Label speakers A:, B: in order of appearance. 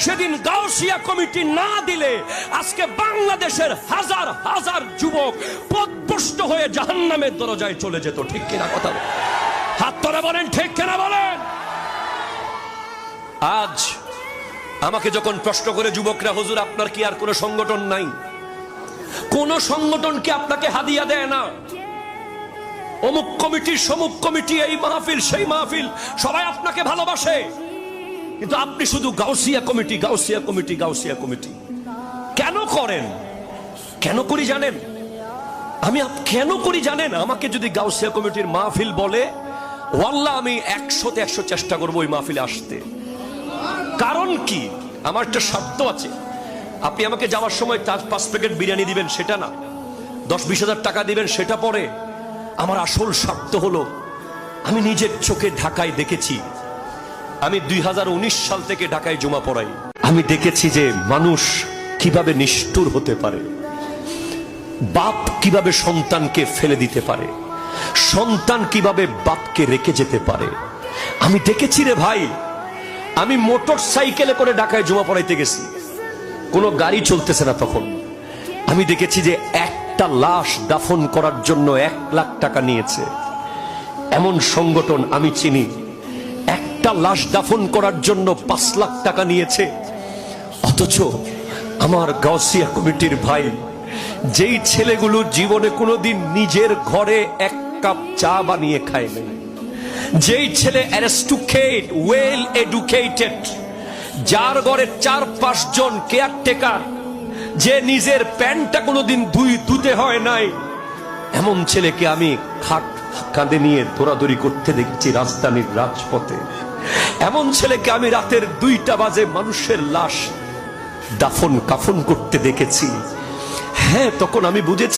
A: সেদিন গাউসিয়া কমিটি না দিলে আজকে বাংলাদেশের হাজার হাজার যুবক পথভ্রষ্ট হয়ে জাহান্নামের দরজায় চলে যেত। ঠিক কিনা কথা? হাত ধরে বলেন ঠিক কিনা বলেন। আজ আমাকে যখন প্রশ্ন করে যুবকরা, হুজুর আপনার কি আর কোনো সংগঠন নাই? কোন সংগঠন কি আপনাকে হাদিয়া দেয় না? অমুক কমিটি সমুক কমিটি, এই মাহফিল সেই মাহফিল, সবাই আপনাকে ভালোবাসে, কিন্তু আপনি শুধু Gausia committee, Gausia committee, Gausia committee কেন করেন? কেন করি জানেন? আমি কেন করি জানেন? আমাকে যদি গাউসিয়া কমিটির মাহফিল বলে, ওয়াল্লাহ আমি 100তে 100 চেষ্টা করবো ওই মাহফিলে আসতে। কারণ কি? আমার একটা শর্ত আছে। আপনি আমাকে যাওয়ার সময় 4-5 প্যাকেট বিরিয়ানি দিবেন সেটা না, 10-20 হাজার টাকা দিবেন সেটা পরে। আমার আসল শর্ত হলো, আমি নিজের চোখে ঢাকায় দেখেছি। আমি 2019 সাল থেকে ঢাকায় জমা পড়াই। আমি দেখেছি যে মানুষ কিভাবে নিষ্ঠুর হতে পারে, বাপ কিভাবে সন্তানকে ফেলে দিতে পারে, সন্তান কিভাবে বাপকে রেখে যেতে পারে। আমি দেখেছি রে ভাই। আমি মোটর সাইকেলে করে ঢাকায় জমা পড়াইতে গেছি, কোনো গাড়ি চলতেছে না তখন। আমি দেখেছি যে একটা লাশ দাফন করার জন্য 1 লাখ টাকা নিয়েছে। এমন সংগঠন আমি চিনি, একটা লাশ দাফন করার জন্য 5 লাখ টাকা নিয়েছে। অথচ আমার গাউসিয়া কমিটির ভাই, যেই ছেলেগুলো জীবনে কোনোদিন নিজের ঘরে 1 কাপ চা বানিয়ে খায় নাই, যেই ছেলে অ্যারিস্টোক্রেট, ওয়েল এডুকেটেড, যার ঘরে 4-5 জন কেয়ারটেকার, যে নিজের প্যান্টটা কোনোদিন ধুতে হয় নাই, এমন ছেলেকে আমি খাট কাঁধে নিয়ে দৌড়াদৌড়ি করতে দেখছি রাজধানীর রাজপথে। এমন ছেলেকে আমি রাতের 2টা বাজে মানুষের লাশ দাফন কাফন করতে দেখেছি। হ্যাঁ, তখন আমি বুঝেছি